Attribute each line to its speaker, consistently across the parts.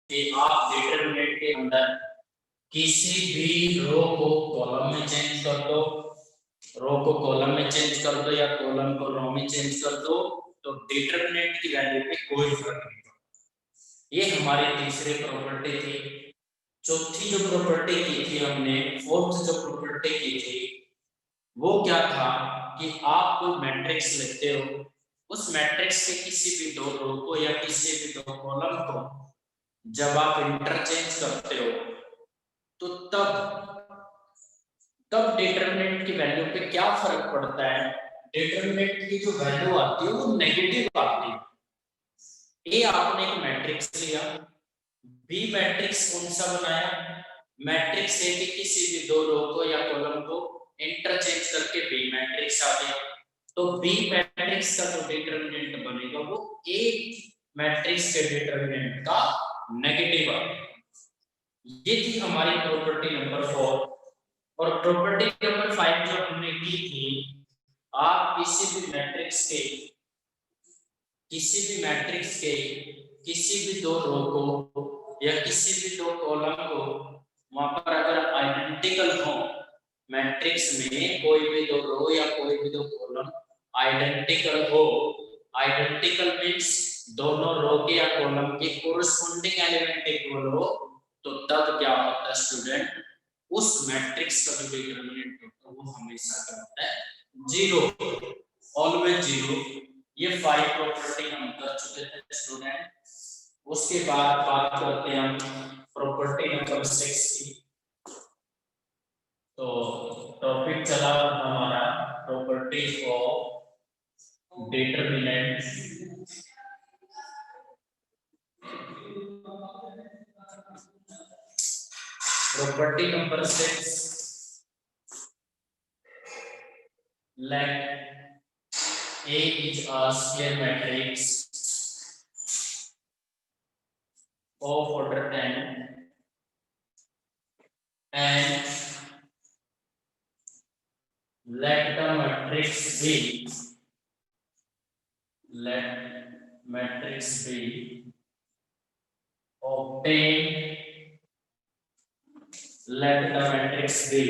Speaker 1: कि आप डिटरमिनेंट के अंदर किसी भी रो को कॉलम में चेंज कर दो, रो को कॉलम में चेंज कर दो या कॉलम को रो में चेंज कर दो, तो डिटरमिनेंट की वैल्यू में कोई फर्क नहीं पड़ता। ये हमारी तीसरी प्रॉपर्टी थी। चौथी जो प्रॉपर्टी की थी हमने, फोर्थ जो प्रॉपर्टी की थी, वो क्या था कि आप कोई मैट्रिक्स लेते हो, उस मैट्रिक्स के किसी भी दो रो को या किसी भी दो कॉलम को जब आप इंटरचेंज करते हो तो तब डिटरमिनेंट की वैल्यू पे क्या फर्क पड़ता है। डिटरमिनेंट की जो वैल्यू आती है वो नेगेटिव आती है। ए आपने एक मैट्रिक्स लिया, बी मैट्रिक्स कौन सा बनाया, मैट्रिक्स ए के किसी भी दो रो को या कॉलम को इंटरचेंज करके बी मैट्रिक्स आ गया, तो बी मैट्रिक्स का जो डिटरमिनेंट बनेगा वो ए मैट्रिक्स के डिटरमिनेंट का नेगेटिव आएगा। ये थी हमारी प्रॉपर्टी नंबर 4। और प्रॉपर्टी नंबर 5 जो हमने की थी, आप किसी भी मैट्रिक्स के किसी भी दो रो को या किसी भी दो कॉलम को वहां पर अगर आइडेंटिकल हो, मैट्रिक्स में कोई भी दो रो या कोई भी दो कॉलम आइडेंटिकल हो, आइडेंटिकल मींस दोनों रो के या कॉलम के कोरस्पोंडिंग एलिमेंट इक्वल हो, तो तब क्या होता है स्टूडेंट, उस मैट्रिक्स का जो डिटरमिनेंट होता है वो हमेशा क्या होता है, जीरो, ऑलवेज जीरो। ये 5 प्रॉपर्टी हम कर चुके थे स्टूडेंट। उसके बाद बात करते हैं हम प्रॉपर्टी नंबर 6 की। तो टॉपिक चला हमारा property of determinant. Property number 6, let A is a square matrix of order 10 and let the matrix be obtained, let the matrix be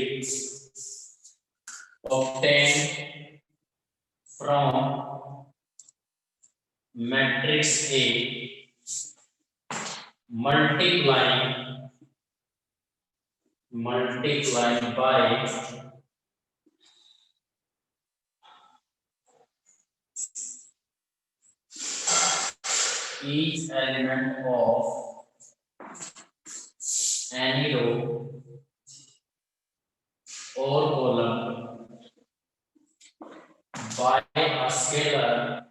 Speaker 1: obtained from matrix A multiplying by each element of any row or column by a scalar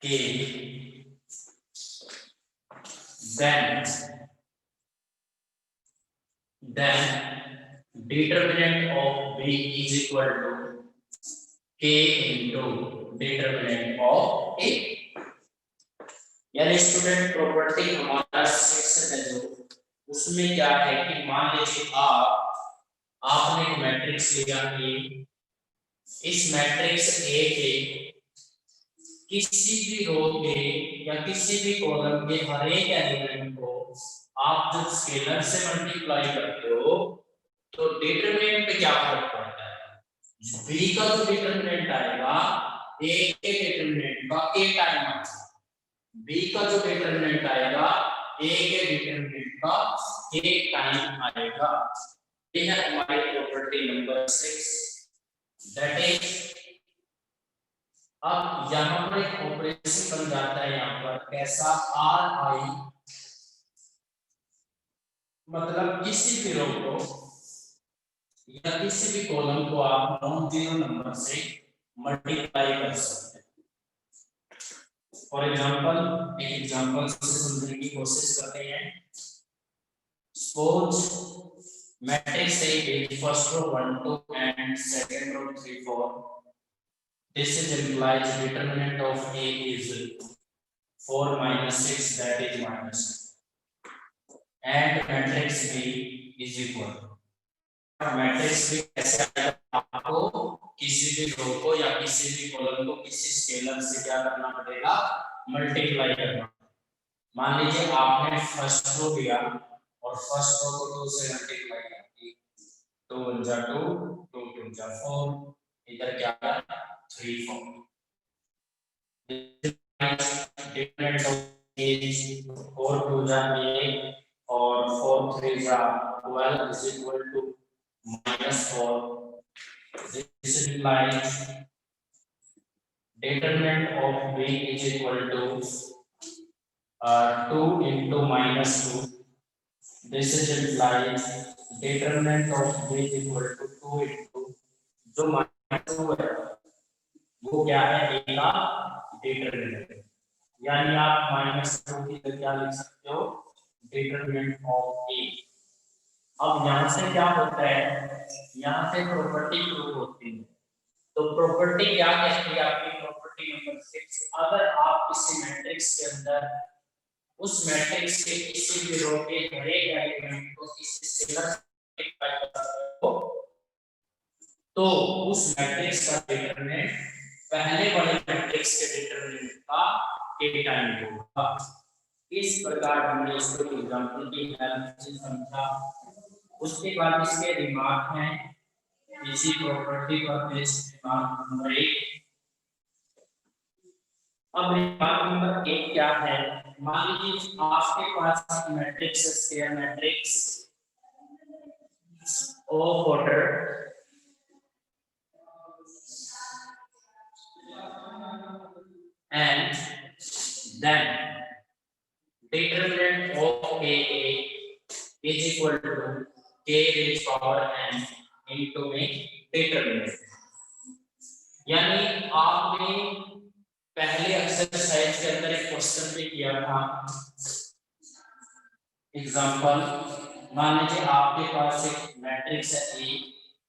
Speaker 1: k, then determinant of B is equal to k into determinant of A। यानी student property हमारा 6 है जो, उसमें क्या है कि मान लीजिए आपने एक मैट्रिक्स लिया ए, इस मैट्रिक्स ए के किसी भी रो के या किसी भी कॉलम के हर एक एलिमेंट को आप जब स्केलर से मल्टीप्लाई करते हो तो डिटरमिनेंट पे क्या फर्क पड़ता है, बी का जो डिटरमिनेंट आएगा ए के डिटरमिनेंट का ए टाइम आएगा, बी का जो डिटरमिनेंट आएगा ए के डिटरमिनेंट का ए टाइम आएगा। ये है हमारी प्रॉपर्टी नंबर 6, दैट इज। अब यहां पर एक ऑपरेशन बन जाता है, यहां पर कैसा, आर आई, मतलब किसी भी रो को या किसी भी कॉलम को आप नॉन जीरो नंबर से मल्टीप्लाई कर सकते हैं। फॉर एग्जांपल, एक एग्जांपल से समझने की कोशिश करते हैं। Suppose matrix A is first row 1 2 and second row 3 4. This is implies determinant of A is 4 minus 6, that is minus 2. And matrix B is equal to, matrix भी कैसे आएगा, आपको किसी भी रो को या किसी भी कॉलम को किसी स्केलर से क्या करना पड़ेगा, मल्टीप्लाई करना। मान लीजिए आपने फर्स्ट रो लिया और फर्स्ट रो को 2 से मल्टीप्लाई किया, 2 1 जा 2, 2 2 जा 4, इधर क्या है 3 4। डिफरेंट is 4 2 जा 8 और 4 3 जा 12 is equal to -4. This implies determinant of b is equal to 2 into -2. This is implies determinant of b is equal to 2 into जो -2 है वो क्या है a का determinant है, यानी आप -2 की जगह क्या लिख सकते हो determinant of a। अब यहाँ से क्या होता है, यहाँ से प्रॉपर्टी प्रूव होती है। तो प्रॉपर्टी क्या कहती है आपकी, प्रॉपर्टी नंबर 6, अगर आप किसी मैट्रिक्स के अंदर उस मैट्रिक्स के किसी भी रो के हर एक एलिमेंट को किसी स्केलर से मल्टीप्लाई करते हो तो उस मैट्रिक्स का डिटरमिनेंट पहले वाले मैट्रिक्स के डिटरमिनेंट का k टाइम होगा। इस प्रकार हमने इसको एग्जांपल की हेल्प से समझा। उसके बाद इसके रिमार्क हैं, इसी प्रॉपर्टी पर बेस्ड रिमार्क नंबर 1। अब रिमार्क नंबर 1 क्या है, मान लीजिए आपके पास मैट्रिक्स है, square matrix of order and then determinant of a is equal to k raised power n into में determinant। यानी आपने पहले एक्सरसाइज के अंदर एक क्वेश्चन भी किया था, एग्जांपल मान लीजिए आपके पास एक मैट्रिक्स है ए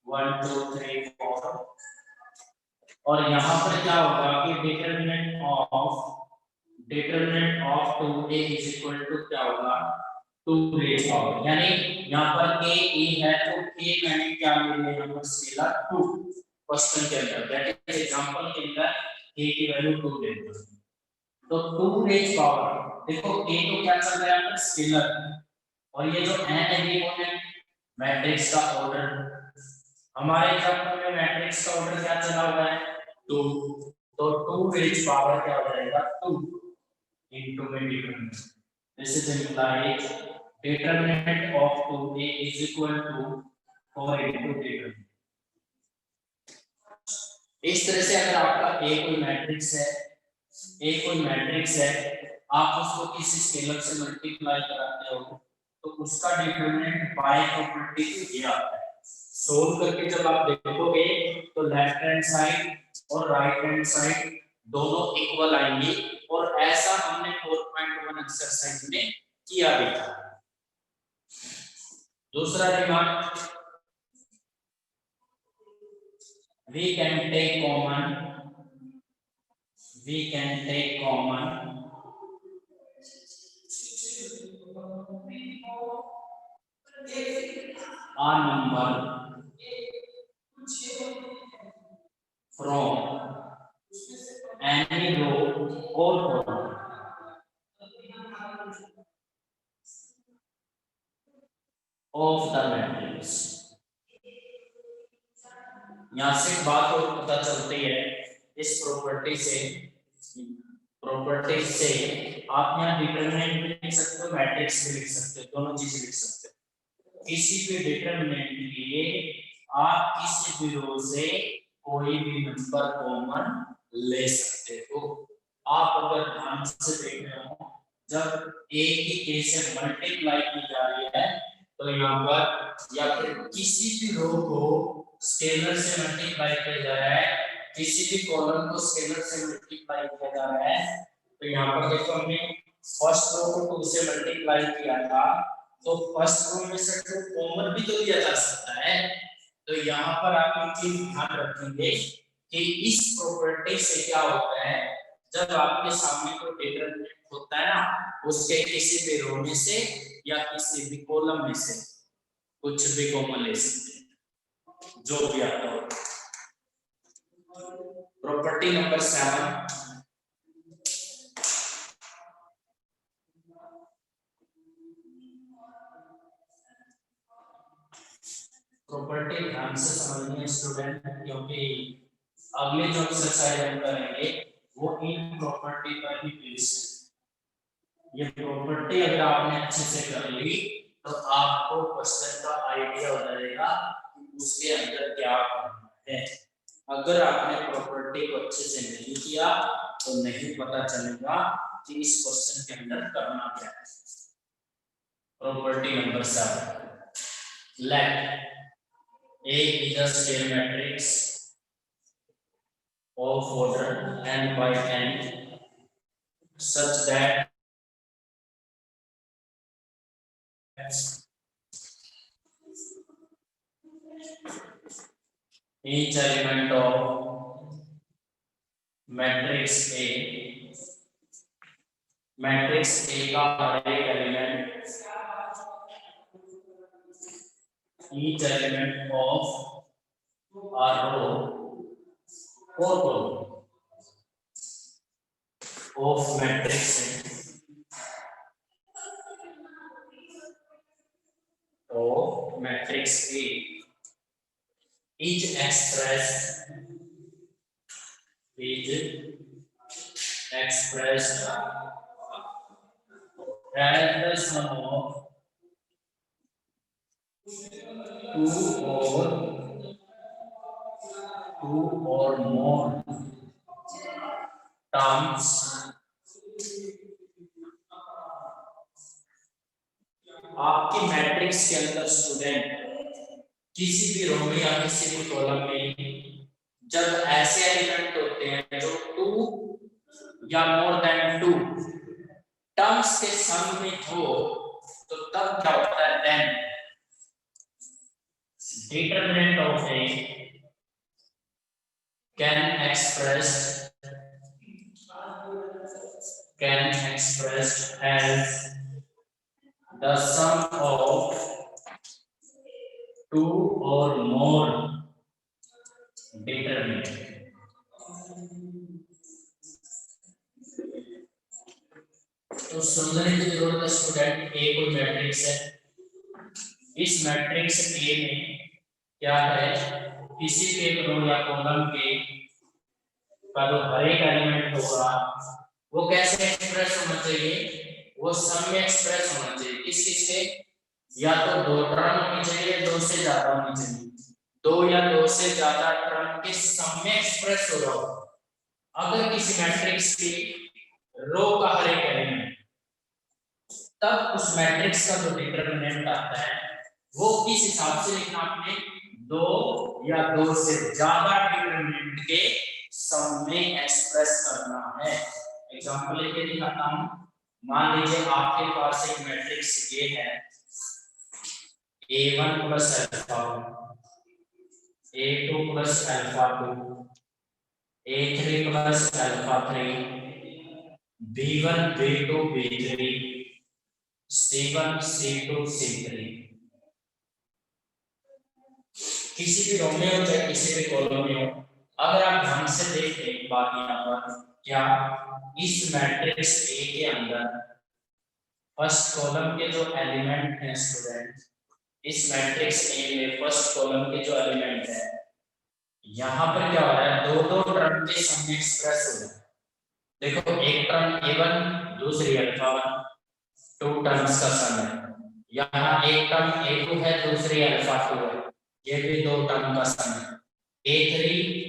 Speaker 1: 1 2 3 4 और यहाँ पर क्या होगा कि determinant of 2a is equal to क्या होगा 2 रेज पावर, यानी यहाँ पर k e है तो k मैंने क्या ले लिया यहाँ पर स्केलर 2 क्वेश्चन के अंदर, दैट इज एग्जांपल के अंदर k की वैल्यू 2 ले लो तो 2 रेज पावर। देखो k तो क्या चल रहा है स्केलर और ये जो n है ये कौन है मैट्रिक्स का ऑर्डर। हमारे एग्जांपल में मैट्रिक्स का ऑर्डर क्या चला हुआ है 2, तो 2 रेज पावर क्या हो जाएगा 2 into में determinant. This is implies determinant of 2a is equal to 4 into determinant। इस तरह से अगर आपका a कोई मैट्रिक्स है आप उसको किसी स्केलर से मल्टीप्लाई कराते हो तो उसका डिटरमिनेंट बाय प्रॉपर्टी ये आता है। सोल्व करके जब आप देखोगे तो लेफ्ट हैंड साइड और राइट हैंड साइड दोनों इक्वल आएंगे और ऐसा हमने 4.1 एक्सरसाइज में किया भी था। दूसरा remark, we can take common a number from any row or column of the matrix। यहाँ से बात और पता चलती है इस प्रॉपर्टी से आप यहाँ डिटरमिनेंट भी लिख सकते हो मैट्रिक्स भी लिख सकते हो, दोनों चीजें लिख सकते हो। किसी भी डिटरमिनेंट के लिए आप किसी भी रो से कोई भी नंबर कॉमन ले सकते हो। आप अगर ध्यान से देख रहे हो जब a की a से मल्टीप्लाई की जा रही है तो यहाँ पर या फिर किसी भी रो को स्केलर से मल्टीप्लाई किया जा रहा है, किसी भी कॉलम को स्केलर से मल्टीप्लाई किया जा रहा है तो यहाँ पर देखो हमने फर्स्ट रो को 2 से मल्टीप्लाई किया था तो फर्स्ट रो में से जो कॉमन भी तो दिया जा सकता है। तो यहाँ पर आप एक चीज ध्यान रखेंगे कि इस प्रॉपर्टी से क्या होता है जब आपके सामने कोई डिटरमिनेंट होता है ना उसके किसी भी रो में से या किसी भी कॉलम में से कुछ भी कॉमन ले सकते हैं जो भी आता हो। प्रॉपर्टी नंबर 7, प्रॉपर्टी ध्यान से समझनी है स्टूडेंट, क्योंकि अगले जो एक्सरसाइज हम करेंगे वो इन प्रॉपर्टी पर ही बेस्ड है। ये प्रॉपर्टी अगर आपने अच्छे से कर ली तो आपको क्वेश्चन का आइडिया हो जाएगा कि उसके अंदर क्या करना है। अगर आपने प्रॉपर्टी को अच्छे से नहीं किया तो नहीं पता चलेगा कि इस क्वेश्चन के अंदर करना क्या है। Property number 7, let A is a square matrix of order n by n such that each element of matrix A का हर एक element, each element of a row or column of matrix A is expressed as the sum of two or more terms आपकी matrix के अंदर student किसी भी रो में या किसी भी कॉलम में जब ऐसे एलिमेंट होते हैं जो 2 या मोर देन 2 टर्म्स के सम में हो तो तब क्या होता है, then determinant of A can expressed as the sum of 2 or more determinant. तो समझने की जरूरत है स्टूडेंट, ए कोई मैट्रिक्स है, इस मैट्रिक्स ए में क्या है, किसी भी एक रो या कॉलम के का जो हर एक एलिमेंट होगा वो कैसे एक्सप्रेस होना चाहिए, वो सम में एक्सप्रेस होना चाहिए। किस से, या तो 2 टर्म होनी चाहिए, 2 से ज्यादा होनी चाहिए, 2 या 2 से ज्यादा टर्म के सम में एक्सप्रेस हो रहा हो। अगर किसी मैट्रिक्स की रो का हर एक एलिमेंट, तब उस मैट्रिक्स का जो डिटरमिनेंट आता है वो किस हिसाब से लिखना, आपने 2 या 2 से ज्यादा डिटरमिनेंट के सम में एक्सप्रेस करना है। एग्जांपल लेके दिखाता हूं। मान लीजिए आपके पास एक मैट्रिक्स ये है, A1 plus alpha, A2 plus alpha 2, A3 plus alpha 3, B1 B2 B3, C1 C2 C3। किसी भी रो में हो चाहे किसी भी कॉलम में हो, अगर आप ध्यान से देखें एक बात यहाँ पर, क्या इस मैट्रिक्स ए के अंदर फर्स्ट कॉलम के जो एलिमेंट हैं स्टूडेंट, इस मैट्रिक्स ए में फर्स्ट कॉलम के जो एलिमेंट है, यहाँ पर क्या हो रहा है, 2 टर्म के सम में एक्सप्रेस हो रहा है। देखो एक टर्म A1 दूसरी अल्फा 1, 2 टर्म्स का सम है। यहाँ एक टर्म A2 है दूसरी अल्फा 2 है, ये भी 2 टर्म का सम है। A3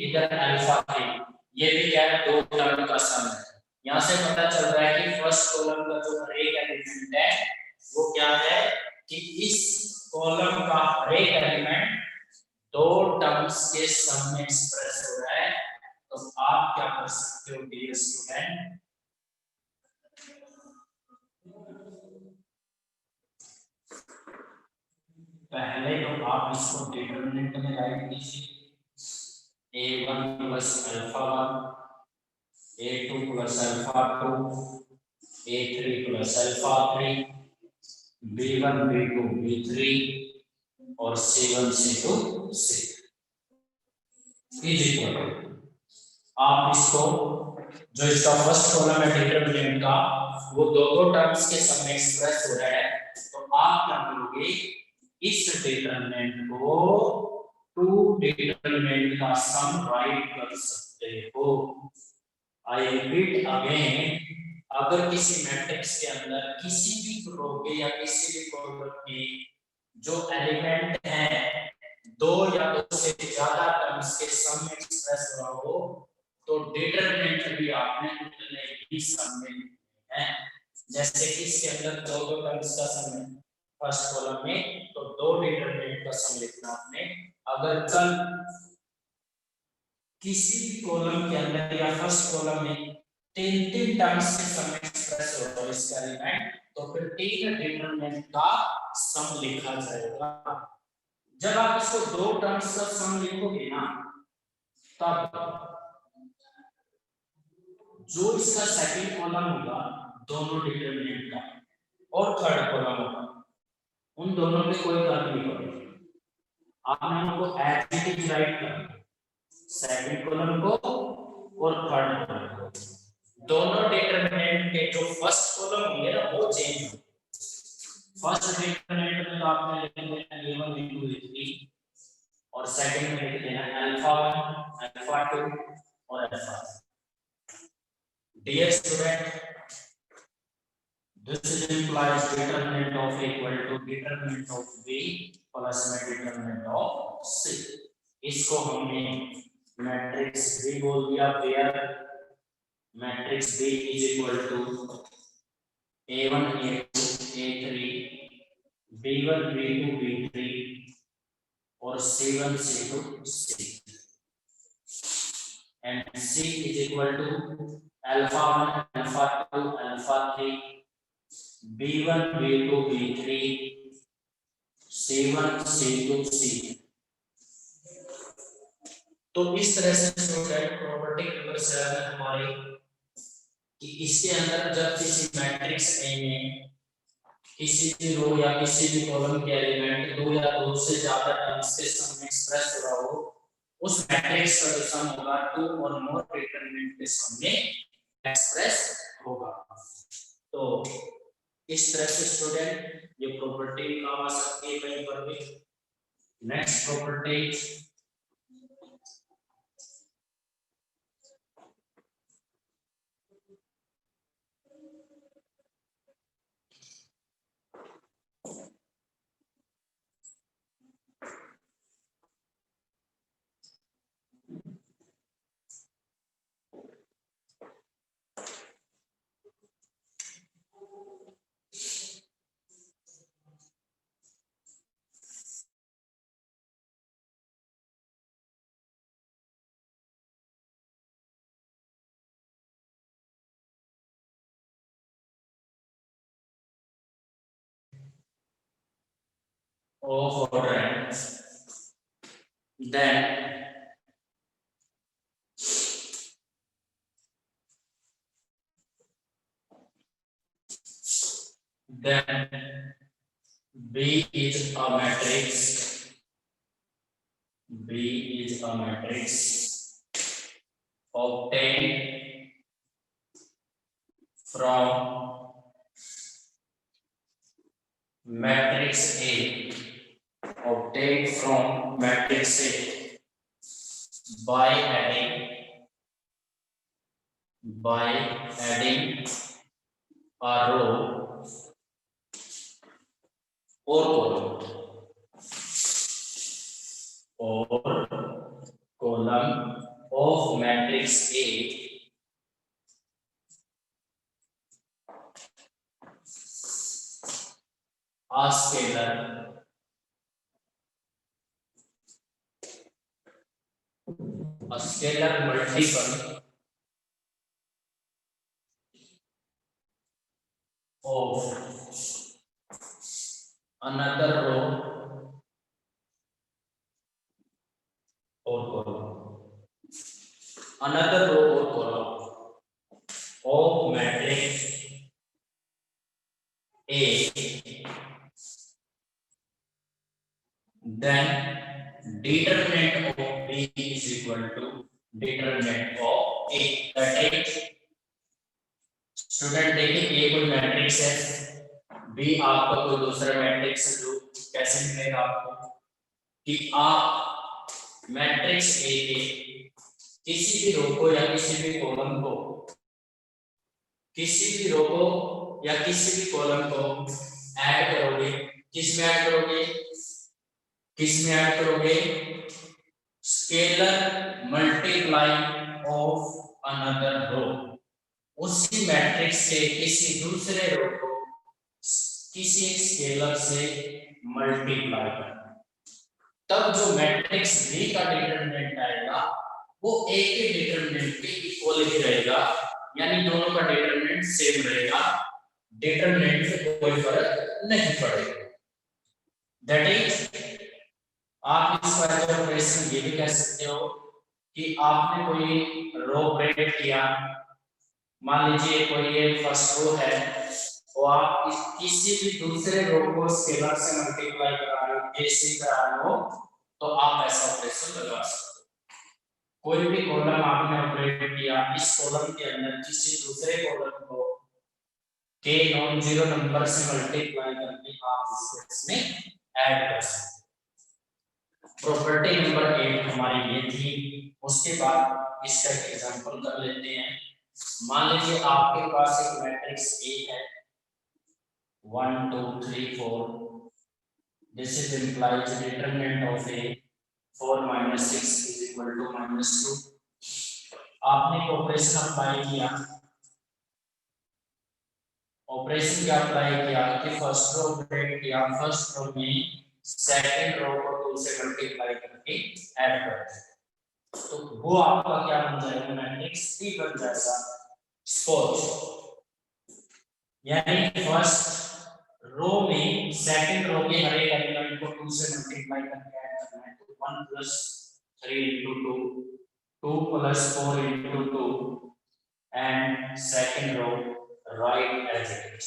Speaker 1: इधर अल्फा 3, ये भी क्या है, 2 टर्म का सम है। यहाँ से पता चल रहा है कि फर्स्ट कॉलम का जो हर एक एलिमेंट है वो क्या है, कि इस कॉलम का हर एक एलिमेंट 2 टर्म्स के सम में एक्सप्रेस हो रहा है। तो आप क्या कर सकते हो डियर स्टूडेंट, पहले तो आप इसको डिटरमिनेंट में राइट कीजिए, A1 plus alpha 1, A2 plus alpha 2, A3 plus alpha 3, B1 B2 B3 और C1 C2 C3 is equal to, आप इसको जो इसका फर्स्ट कॉलम है डिटरमिनेंट का, वो 2 टर्म्स के सम में एक्सप्रेस हो रहा है। तो आप क्या करोगे, इस डिटरमिनेंट को टू डिटरमिनेंट का सम राइट कर सकते हो। आई रिपीट अगेन, अगर किसी मैट्रिक्स के अंदर किसी भी रो के या किसी भी कॉलम के जो एलिमेंट है दो या दो से ज्यादा टर्म्स के सम में एक्सप्रेस हो रहा हो तो डिटरमिनेंट भी आपने उतने ही सम में है। जैसे कि इसके अंदर दो दो टर्म्स का सम है फर्स्ट कॉलम में, तो दो डिटरमिनेंट का सम लिखना आपने। अगर कल किसी भी कॉलम के अंदर या फर्स्ट कॉलम में तीन तीन टर्म्स के सम एक्सप्रेस हो तो इसका एलिमेंट, तो फिर तीन डिटरमिनेंट का सम लिखा जाएगा। जब आप इसको दो टर्म्स का सम लिखोगे ना, तब जो इसका सेकंड कॉलम होगा दोनों डिटरमिनेंट का और थर्ड कॉलम होगा, उन दोनों पे कोई फर्क नहीं पड़ेगा। आपने उनको एज इट इज राइट करना, सेकंड कॉलम को और थर्ड कॉलम को। दोनों डिटरमिनेंट के जो फर्स्ट कॉलम होंगे ना वो चेंज होंगे। फर्स्ट डिटरमिनेंट में तो आपने लिख देना a1 b2 a3 और सेकंड में लिख देना अल्फा 1 अल्फा 2 और alpha. Dear student, this implies determinant of equal to determinant of b plus में determinant of c। इसको हमने मैट्रिक्स b बोल दिया, where matrix b is equal to a1 a2 a3 b1 b2 b3 और c1 c2 c and c is equal to alpha 1 alpha 2 alpha 3 b1 b2 b3 c1 c2 c। तो इस तरह से student property number 7 हमारी कि इसके अंदर जब किसी मैट्रिक्स ए में किसी भी रो या किसी भी कॉलम के एलिमेंट दो या दो से ज्यादा टर्म्स के सम में एक्सप्रेस हो रहा हो, उस मैट्रिक्स का जो सम होगा टू और मोर डिटरमिनेंट के सम में एक्सप्रेस होगा। तो इस तरह से स्टूडेंट ये प्रॉपर्टी काम आ सकती है कहीं पर भी। Next property, of order then B is a matrix. B is a matrix obtained from matrix A. Obtained from matrix A by adding a row or column of matrix A a scalar multiple of another row or column, another row or column of matrix A, then determinant of B is equal to determinant of A। That is, student देखिए, ए कोई matrix है, B आपका कोई दूसरा matrix है जो कैसे मिलेगा आपको कि आप मैट्रिक्स ए के किसी भी रो को या किसी भी कॉलम को ऐड करोगे, किसमें ऐड करोगे scalar multiply of another row, उसी मैट्रिक्स से किसी दूसरे रो को किसी स्केलर से मल्टीप्लाई करना, तब जो मैट्रिक्स B का डिटरमिनेंट आएगा वो A के डिटरमिनेंट के इक्वल ही रहेगा, यानी दोनों का डिटरमिनेंट सेम रहेगा, डिटरमिनेंट से कोई फर्क नहीं पड़ेगा। दैट इज आप इस ऑपरेशन ये भी कह सकते हो कि आपने कोई रो ब्रेक किया, मान लीजिए कोई ये फर्स्ट रो है तो आप किसी भी दूसरे रो को स्केलर से मल्टीप्लाई करा रहे हो, A से करा रहे हो, तो आप ऐसा ऑपरेशन लगा सकते हो। कोई भी कॉलम आपने ऑपरेट किया, इस कॉलम के अंदर किसी दूसरे कॉलम को के नॉन जीरो नंबर से मल्टीप्लाई करके आप इसमें ऐड कर सकते हो। प्रॉपर्टी नंबर 8 हमारी ये थी। उसके बाद इसका एक एग्जांपल कर लेते हैं। मान लीजिए आपके पास एक मैट्रिक्स A है 1 2 3 4, this is implies determinant of A 4 minus 6 is equal to -2। आपने ऑपरेशन अप्लाई किया, ऑपरेशन क्या अप्लाई किया कि फर्स्ट रो ब्रेक किया, फर्स्ट रो में सेकंड रो को 2 से मल्टीप्लाई करके ऐड कर दें, तो वो आपका क्या बन जाएगा, मैट्रिक्स P बन जाएगा स्पोर्ट, यानी फर्स्ट रो में सेकंड रो के हर एक एलिमेंट को 2 से मल्टीप्लाई करके ऐड करना है, तो 1 + 3 * 2 2 + 4 * 2 and second row right as it is.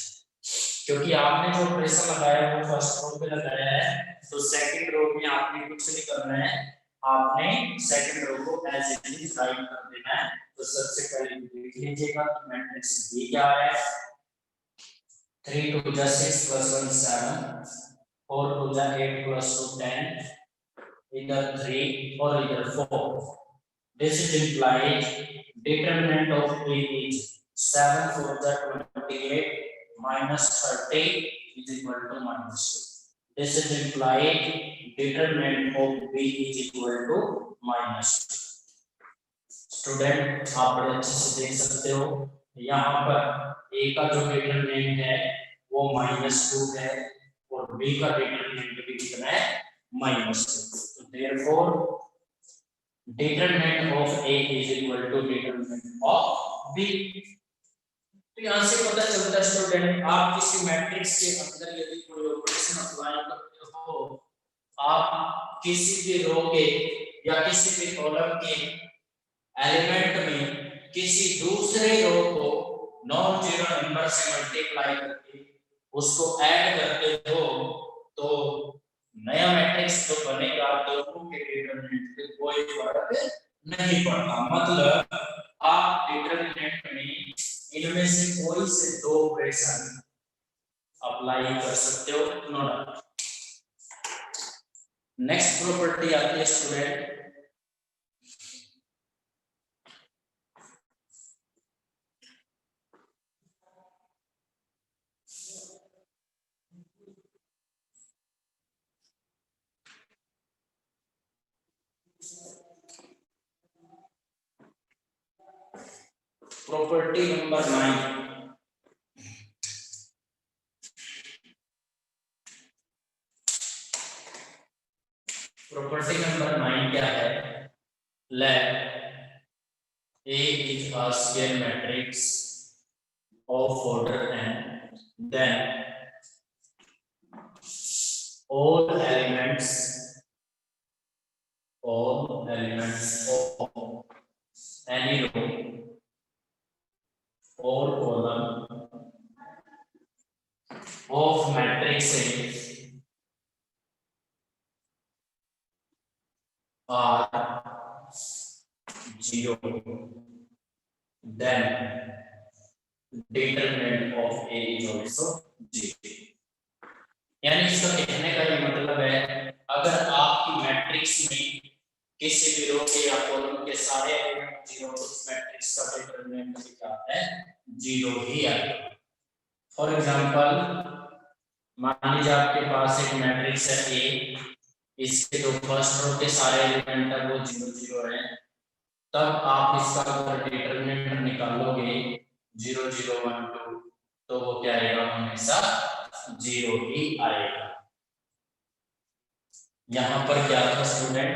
Speaker 1: क्योंकि आपने जो ऑपरेशन लगाया है वो फर्स्ट रो पे लगाया है, तो सेकंड रो में आपने कुछ नहीं करना है, आपने सेकंड रो को एज इट इज राइट कर देना है। तो सबसे पहले देख लीजिएगा कि मैट्रिक्स B क्या है। 3 * 2 = 6 + 1 7, 4 * 2 = 8 + 2 10, इधर 3 और इधर 4। This is implied determinant of A is 7 * 4 = 28 minus 30 is equal to -2. This is implied determinant of B is equal to -2। Student आप बड़े अच्छे से देख सकते हो, यहाँ पर A का जो डिटरमिनेंट है वो -2 है और B का डिटरमिनेंट भी कितना है, -2। तो therefore determinant of A is equal to determinant of B। तो यहाँ से पता चलता है स्टूडेंट, आप किसी मैट्रिक्स के अंदर यदि कोई ऑपरेशन अप्लाई करते हो, आप किसी भी रो के या किसी भी कॉलम के एलिमेंट में किसी दूसरे रो को नॉन जीरो नंबर से मल्टीप्लाई करके उसको ऐड करते हो, तो नया मैट्रिक्स जो बनेगा दोनों के डिटरमिनेंट पे कोई फर्क नहीं पड़ता। मतलब आप डिटरमिनेंट में इनमें से कोई से दो ऑपरेशन अप्लाई कर सकते हो, नो डाउट। नेक्स्ट प्रॉपर्टी आती है student property number 9। Property number 9 क्या है, let A is a square matrix of order n, then all elements of any row or column of matrix A are 0, then determinant of A is also 0। यानी इसका कहने का ये मतलब है, अगर आपकी मैट्रिक्स में किसी भी रो के या कॉलम के सारे एलिमेंट जीरो, उस मैट्रिक्स का डिटरमिनेंट भी क्या आता है, जीरो ही आएगा। फॉर एग्जांपल, मान लीजिए आपके पास एक मैट्रिक्स है ए, इसके जो फर्स्ट रो के सारे एलिमेंट है वो जीरो जीरो है, तब आप इसका अगर डिटरमिनेंट निकालोगे 0 0 1 2, तो वो क्या आएगा, हमेशा जीरो ही आएगा। यहाँ पर क्या था स्टूडेंट,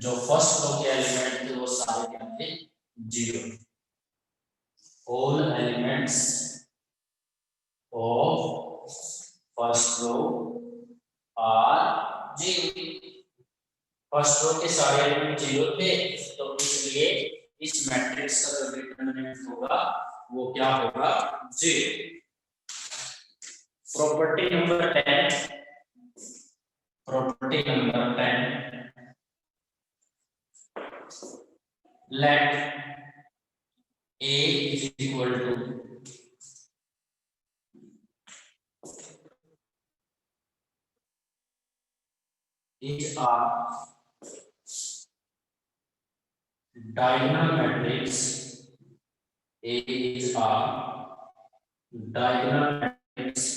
Speaker 1: जो फर्स्ट रो के एलिमेंट थे वो सारे क्या थे, zero. All elements of first row are zero. First row के सारे एलिमेंट जीरो थे, तो इसलिए इस मैट्रिक्स का जो डिटरमिनेंट होगा वो क्या होगा, zero. Property number 10, property number 10, let A is equal to is a diagonal matrix. A is a diagonal matrix.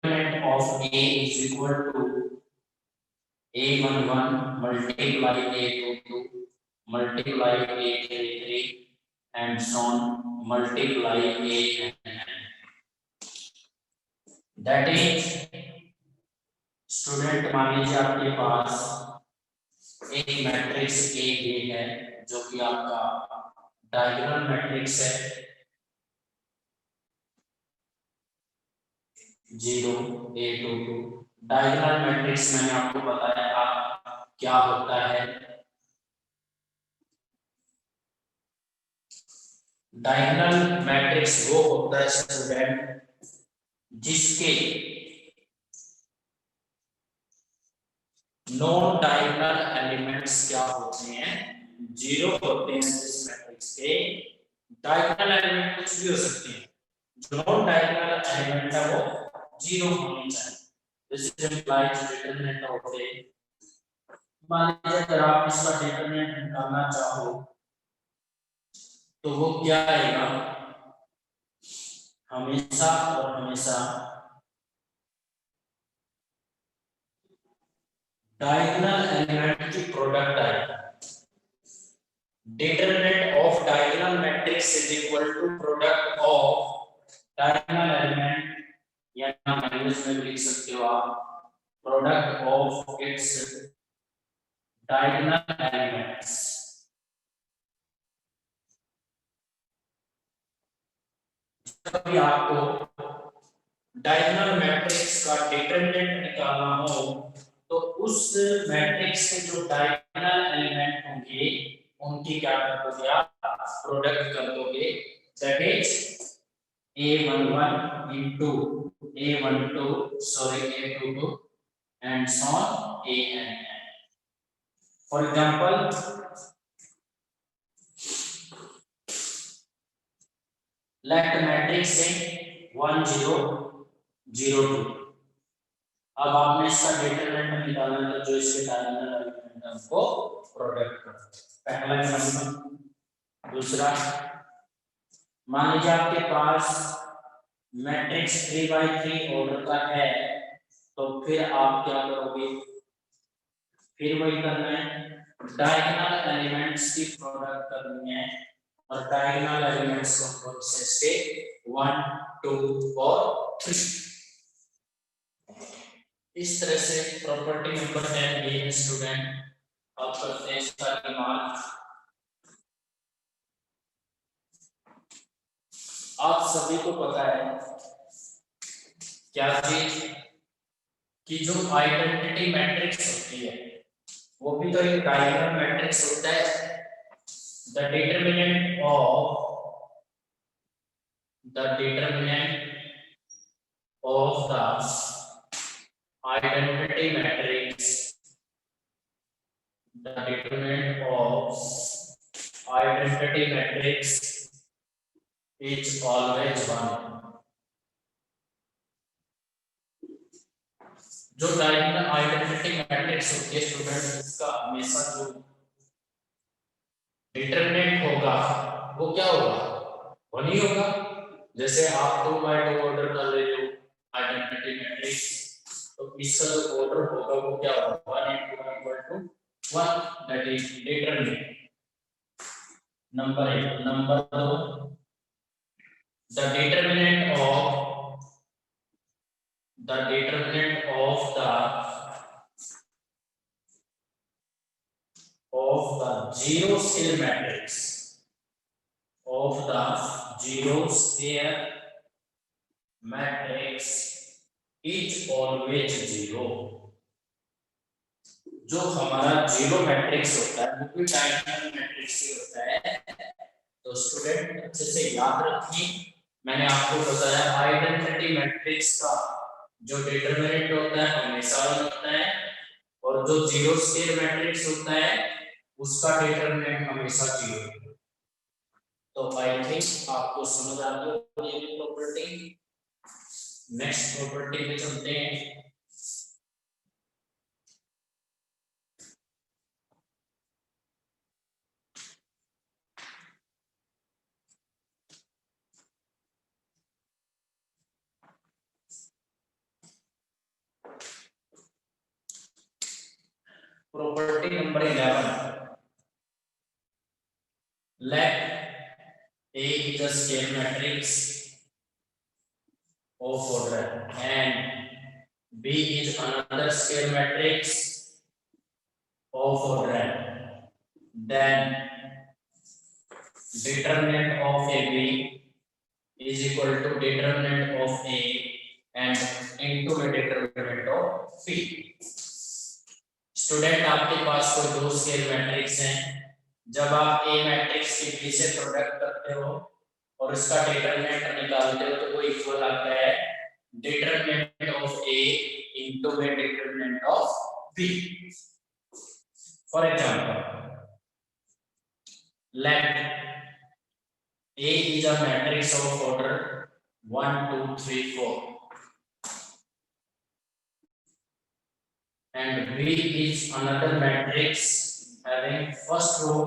Speaker 1: Element of A is equal to A11 multiply A22 multiply A33 and so on multiply A. That is, student मान लीजिए आपके पास एक matrix A B है जो कि आपका diagonal matrix है, 0 A22। डायगोनल मैट्रिक्स मैंने आपको बताया था क्या होता है। डायगोनल मैट्रिक्स वो होता है स्टूडेंट जिसके नॉन डायगोनल एलिमेंट्स क्या होते हैं, जीरो होते हैं। इस मैट्रिक्स के डायगोनल एलिमेंट कुछ भी हो सकते हैं, जो नॉन डायगोनल एलिमेंट है वो जीरो होने चाहिए। This is implied determinant of A. मान लीजिए अगर आप इसका डिटरमिनेंट निकालना चाहो तो वो क्या आएगा, हमेशा और हमेशा डायगोनल एलिमेंट की प्रोडक्ट आएगा। Determinant of diagonal matrix is equal to product of diagonal element, या माइनस में लिख सकते हो आप, product of its diagonal elements। जब भी आपको डायगोनल मैट्रिक्स का डिटरमिनेंट निकालना हो तो उस मैट्रिक्स के जो डायगोनल एलिमेंट होंगे उनकी क्या कर दोगे आप, प्रोडक्ट कर दोगे। That is A11 into A12, sorry A22 and so on AN। For example, let matrix say 1 0 0 2। अब आपने इसका डिटरमिनेंट निकालना है जो इसके डायगोनल एलिमेंट है उनको प्रोडक्ट करो। पहला नंबर। दूसरा, मान लीजिए आपके पास मैट्रिक्स 3/3 ऑर्डर का है, तो फिर आप क्या करोगे, फिर वही करना है, डायगोनल एलिमेंट्स की प्रोडक्ट करनी है और डायगोनल एलिमेंट्स को प्रोसेस से 1 2 और 3। इस तरह से प्रॉपर्टी नंबर 10 ये है स्टूडेंट। अब करते हैं इसका दिमाग। आप सभी को पता है क्या चीज, कि जो आइडेंटिटी मैट्रिक्स होती है वो भी तो एक डायगोनल मैट्रिक्स होता है। The determinant of the identity matrix, the determinant of identity matrix is always 1। जो डायगोनल आइडेंटिटी मैट्रिक्स होती है स्टूडेंट, उसका हमेशा जो डिटरमिनेंट होगा वो क्या होगा, 1 ही होगा। जैसे आप 2 बाय 2 ऑर्डर कर रहे हो आइडेंटिटी मैट्रिक्स, तो इसका जो ऑर्डर होगा वो क्या होगा, 1 into 1 equal to 1, that is determinant number 1। Number 2, the determinant of the zero square matrix is always 0। जो हमारा जीरो मैट्रिक्स होता है वो भी डायगोनल मैट्रिक्स ही होता है। तो स्टूडेंट अच्छे से याद रखिए, मैंने आपको बताया आइडेंटिटी मैट्रिक्स का जो डिटरमिनेंट होता है हमेशा 1 होता है, और जो जीरो स्क्वायर मैट्रिक्स होता है उसका डिटरमिनेंट हमेशा 0 होता है। तो आई थिंक आपको समझ आ गई ये प्रॉपर्टी। नेक्स्ट प्रॉपर्टी पे चलते हैं। Property number 11. Let A is a square matrix of order and B is another square matrix of order. Then determinant of AB is equal to determinant of A and into the determinant of B. Student आपके पास कोई दो scale matrix हैं, जब आप ए matrix के B से product करते हो और इसका डिटरमिनेंट निकालते हो तो वो इक्वल आता है determinant of A into the determinant of B. For example, let A is a matrix of order 1 2 3 4 and B is another matrix having first row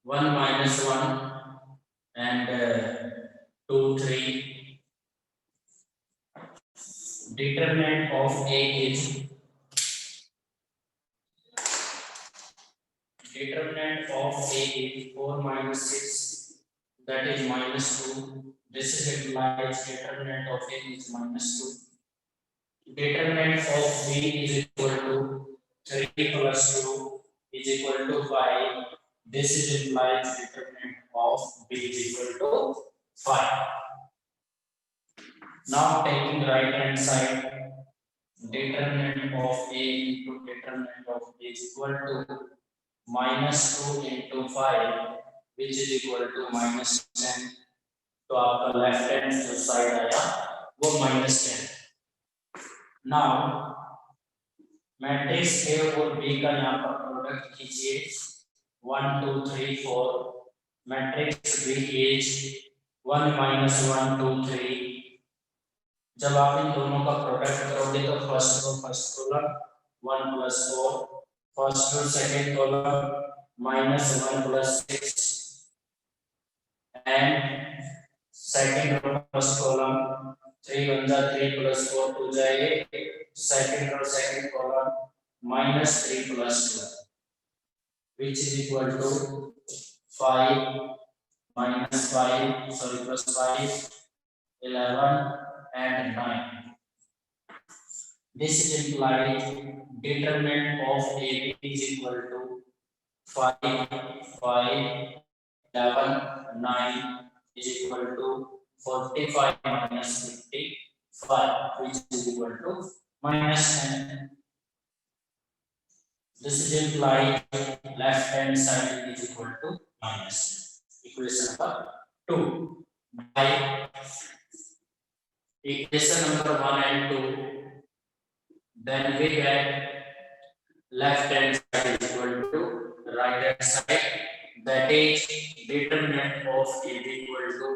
Speaker 1: 1 minus 1 and 2 3. Determinant of A is determinant of A is 4 minus 6, that is minus 2. This is implies determinant of A is minus 2. Determinant of B is equal to 3 plus 2 is equal to 5. This is implies determinant of B is equal to 5. Now taking right hand side, determinant of A into determinant of B is equal to minus 2 into 5 which is equal to minus 10. तो आपका left hand जो side आया वो minus 10। Now matrix A और B का यहाँ पर product कीजिए 1 2 3 4। Matrix B is 1 minus 1 2 3। जब आप इन दोनों का प्रोडक्ट करोगे तो first row first column 1 plus 4, first row second column minus 1 plus 6 and second row first column 3 1 जा 3 plus 4 2 जाएंगे, second row second column minus 3 plus 2 which is equal to 5 minus 5 sorry plus 5 11 and 9. This implies determinant of AB is equal to 5 5 11 9 is equal to 45 minus 55 which is equal to minus 10. This is implied left hand side is equal to minus 10. Equation number 2. By equation number 1 and 2, then we get left hand side is equal to right hand side, that is determinant of A equal to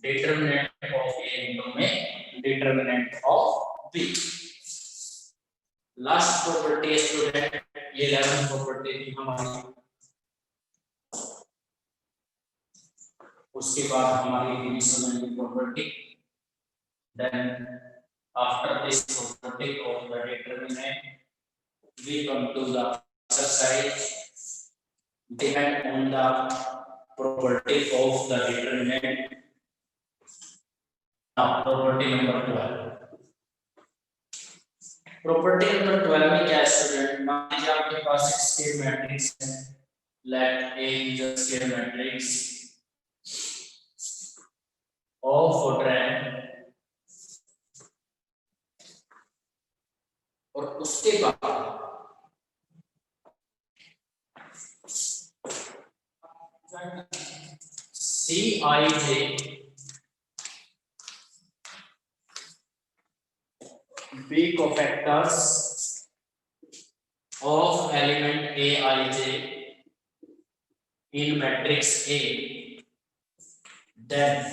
Speaker 1: determinant of A into में determinant of B। Last property student, ये 11 property थी हमारी। उसके बाद हमारी divisible property. Then after this property of the determinant we come to the exercise depend on the property of the determinant. Now property number 12, property number 12 में क्या है student, मान लीजिए आपके पास एक स्केयर मैट्रिक्स है, let A is a square matrix of rank, और उसके बाद Cij B cofactors of element Aij in matrix A, then